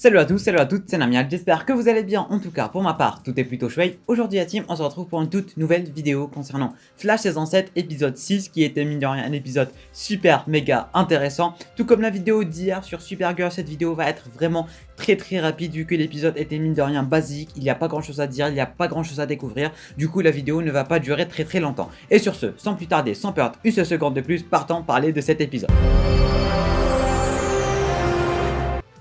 Salut à tous, salut à toutes, c'est Namial, j'espère que vous allez bien, en tout cas pour ma part, tout est plutôt chouette. Aujourd'hui la team, on se retrouve pour une toute nouvelle vidéo concernant Flash saison 7, épisode 6, qui était mine de rien un épisode super méga intéressant. Tout comme la vidéo d'hier sur Supergirl, cette vidéo va être vraiment très rapide vu que l'épisode était mine de rien basique, il n'y a pas grand chose à dire, il n'y a pas grand chose à découvrir, du coup la vidéo ne va pas durer très longtemps. Et sur ce, sans plus tarder, sans perdre une seule seconde de plus, partons parler de cet épisode.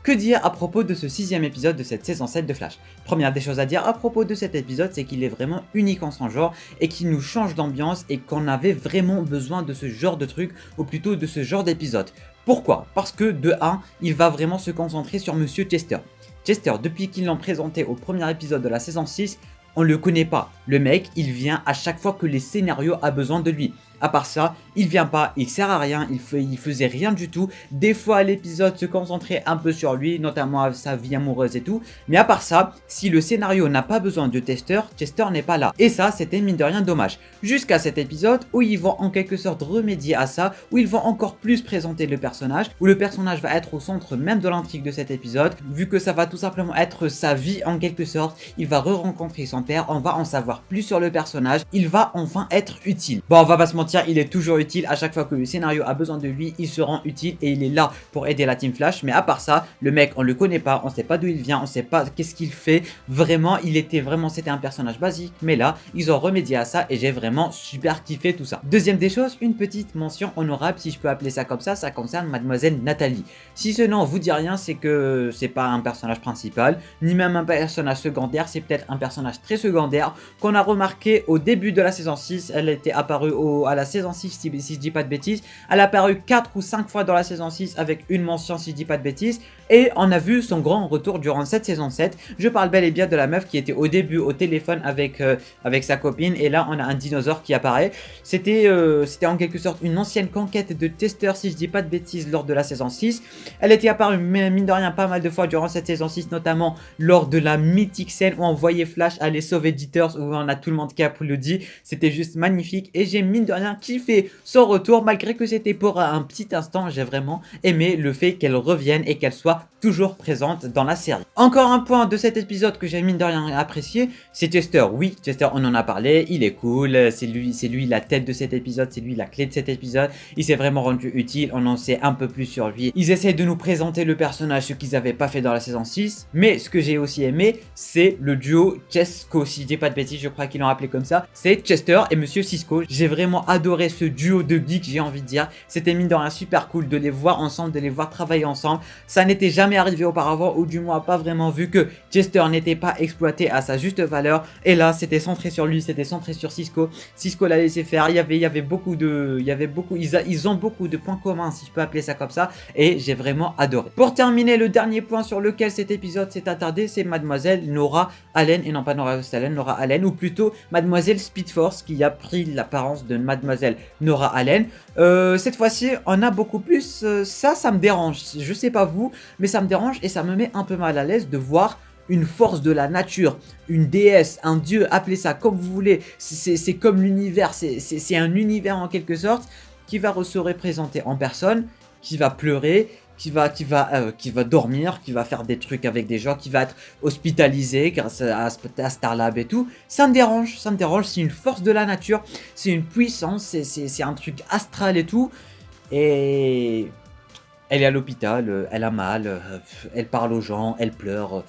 Que dire à propos de ce 6ème épisode de cette saison 7 de Flash? Première des choses à dire à propos de cet épisode, c'est qu'il est vraiment unique en son genre et qu'il nous change d'ambiance et qu'on avait vraiment besoin de ce genre de truc, ou plutôt de ce genre d'épisode. Pourquoi? Parce que de 1, il va vraiment se concentrer sur Monsieur Chester. Chester, depuis qu'ils l'ont présenté au premier épisode de la saison 6, on le connaît pas. Le mec, il vient à chaque fois que les scénarios a besoin de lui. À part ça, il vient pas, il sert à rien, il faisait rien du tout. Des fois, l'épisode se concentrait un peu sur lui, notamment à sa vie amoureuse et tout. Mais à part ça, si le scénario n'a pas besoin de Chester, Chester n'est pas là. Et ça, c'était mine de rien dommage. Jusqu'à cet épisode où ils vont en quelque sorte remédier à ça, où ils vont encore plus présenter le personnage, où le personnage va être au centre même de l'intrigue de cet épisode, vu que ça va tout simplement être sa vie en quelque sorte. Il va re-rencontrer son père, on va en savoir plus sur le personnage, il va enfin être utile. Bon, on va pas se mentir, il est toujours utile. À chaque fois que le scénario a besoin de lui, il se rend utile et il est là pour aider la Team Flash. Mais à part ça, le mec, on le connaît pas, on sait pas d'où il vient, on sait pas qu'est-ce qu'il fait. Vraiment, c'était un personnage basique. Mais là, ils ont remédié à ça et j'ai vraiment super kiffé tout ça. Deuxième des choses, une petite mention honorable, si je peux appeler ça comme ça concerne Mademoiselle Nathalie. Si ce nom vous dit rien, c'est que c'est pas un personnage principal, ni même un personnage secondaire, c'est peut-être un personnage très secondaire qu'on a remarqué au début de la saison 6. Elle était apparue à la saison 6 si je dis pas de bêtises. Elle a apparu 4 ou 5 fois dans la saison 6 avec une mention si je dis pas de bêtises. Et on a vu son grand retour durant cette saison 7. Je parle bel et bien de la meuf qui était au début au téléphone avec sa copine. Et là on a un dinosaure qui apparaît. C'était en quelque sorte une ancienne conquête de Chester si je dis pas de bêtises lors de la saison 6. Elle était apparue mine de rien pas mal de fois durant cette saison 6. Notamment lors de la mythique scène où on voyait Flash aller sauver Jitters, où on a tout le monde qui applaudit. C'était juste magnifique. Et j'ai mine de rien kiffé son retour, malgré que c'était pour un petit instant. J'ai vraiment aimé le fait qu'elle revienne et qu'elle soit toujours présente dans la série. Encore un point de cet épisode que j'ai mine de rien apprécié, c'est Chester. Oui, Chester, on en a parlé, il est cool, c'est lui la tête de cet épisode, c'est lui la clé de cet épisode. Il s'est vraiment rendu utile, on en sait un peu plus sur lui. Ils essaient de nous présenter le personnage, ce qu'ils n'avaient pas fait dans la saison 6. Mais ce que j'ai aussi aimé, c'est le duo Chesco, si je dis pas de bêtises, je crois qu'ils l'ont appelé comme ça. C'est Chester et Monsieur Cisco. J'ai vraiment adoré ce duo de geeks, j'ai envie de dire. C'était mine de rien super cool de les voir ensemble, de les voir travailler ensemble. Ça n'était jamais arrivé auparavant, ou du moins pas vraiment, vu que Chester n'était pas exploité à sa juste valeur. Et là, c'était centré sur lui, c'était centré sur Cisco. Cisco l'a laissé faire. Il y avait beaucoup, ils ont beaucoup de points communs, si je peux appeler ça comme ça. Et j'ai vraiment adoré. Pour terminer, le dernier point sur lequel cet épisode s'est attardé, c'est Mademoiselle Nora Allen, et non pas Nora Allen, Nora Allen, ou plutôt Mademoiselle Speed Force, qui a pris l'apparence de Mademoiselle Nora Allen. Cette fois-ci, on a beaucoup plus. Ça me dérange. Je sais pas vous, mais ça me dérange et ça me met un peu mal à l'aise de voir une force de la nature, une déesse, un dieu, appelez ça comme vous voulez. C'est comme l'univers, c'est un univers en quelque sorte qui va se représenter en personne, qui va pleurer, qui va dormir, qui va faire des trucs avec des gens, qui va être hospitalisé grâce à Starlab et tout. Ça me dérange, c'est une force de la nature, c'est une puissance, c'est un truc astral et tout. Et elle est à l'hôpital, elle a mal, elle parle aux gens, elle pleure.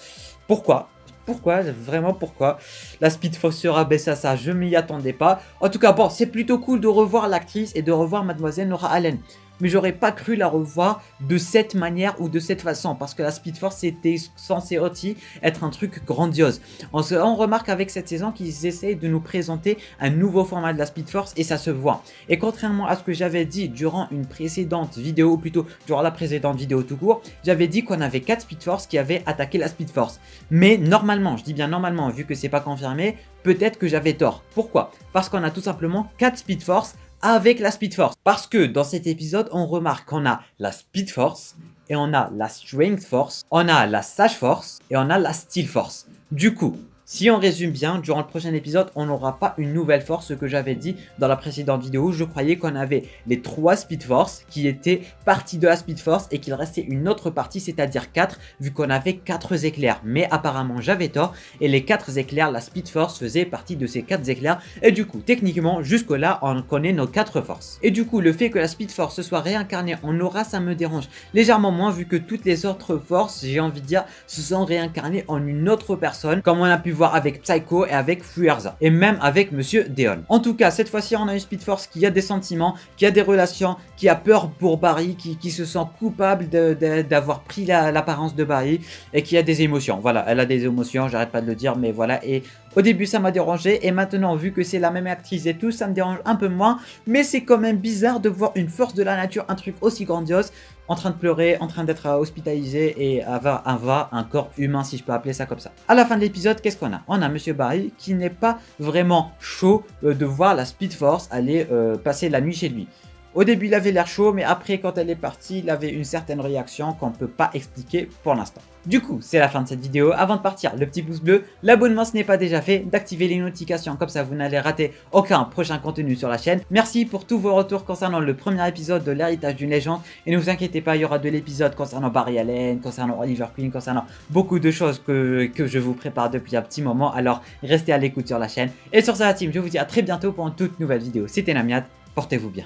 Pourquoi ? Pourquoi ? Vraiment pourquoi ? La Speed Force se rabaisse à ça, je m'y attendais pas. En tout cas, bon, c'est plutôt cool de revoir l'actrice et de revoir Mademoiselle Nora Allen. Mais j'aurais pas cru la revoir de cette manière ou de cette façon, parce que la Speed Force était censé aussi être un truc grandiose. On remarque avec cette saison qu'ils essayent de nous présenter un nouveau format de la Speed Force et ça se voit. Et contrairement à ce que j'avais dit durant une précédente vidéo, ou plutôt durant la précédente vidéo tout court, j'avais dit qu'on avait 4 Speed Force qui avaient attaqué la Speed Force. Mais normalement, je dis bien normalement, vu que c'est pas confirmé, peut-être que j'avais tort. Pourquoi ? Parce qu'on a tout simplement 4 Speed Force avec la Speed Force. Parce que dans cet épisode, on remarque qu'on a la Speed Force, et on a la Strength Force, on a la Sage Force, et on a la Steel Force. Du coup, Si on résume bien, durant le prochain épisode, on n'aura pas une nouvelle force, ce que j'avais dit dans la précédente vidéo. Je croyais qu'on avait les 3 Speed Force qui étaient partie de la Speed Force et qu'il restait une autre partie, c'est-à-dire 4, vu qu'on avait 4 éclairs. Mais apparemment, j'avais tort et les 4 éclairs, la Speed Force faisait partie de ces 4 éclairs. Et du coup, techniquement, jusque-là, on connaît nos 4 forces. Et du coup, le fait que la Speed Force se soit réincarnée en aura, ça me dérange légèrement moins, vu que toutes les autres forces, j'ai envie de dire, se sont réincarnées en une autre personne, comme on a pu voir avec Psycho et avec Fuerza, et même avec Monsieur Deon. En tout cas, cette fois-ci, on a une Speed Force qui a des sentiments, qui a des relations, qui a peur pour Barry, qui se sent coupable d'avoir pris l'apparence de Barry, et qui a des émotions. Voilà, elle a des émotions, j'arrête pas de le dire, mais voilà. Et au début, ça m'a dérangé, et maintenant, vu que c'est la même actrice et tout, ça me dérange un peu moins, mais c'est quand même bizarre de voir une force de la nature, un truc aussi grandiose, en train de pleurer, en train d'être hospitalisé et avoir un corps humain, si je peux appeler ça comme ça. À la fin de l'épisode, qu'est-ce qu'on a? On a Monsieur Barry qui n'est pas vraiment chaud de voir la Speed Force aller passer la nuit chez lui. Au début, il avait l'air chaud, mais après, quand elle est partie, il avait une certaine réaction qu'on ne peut pas expliquer pour l'instant. Du coup, c'est la fin de cette vidéo. Avant de partir, le petit pouce bleu, l'abonnement ce n'est pas déjà fait, d'activer les notifications, comme ça vous n'allez rater aucun prochain contenu sur la chaîne. Merci pour tous vos retours concernant le premier épisode de l'héritage d'une légende. Et ne vous inquiétez pas, il y aura de l'épisode concernant Barry Allen, concernant Oliver Queen, concernant beaucoup de choses que je vous prépare depuis un petit moment. Alors, restez à l'écoute sur la chaîne. Et sur ça, la team, je vous dis à très bientôt pour une toute nouvelle vidéo. C'était Namiad, portez-vous bien.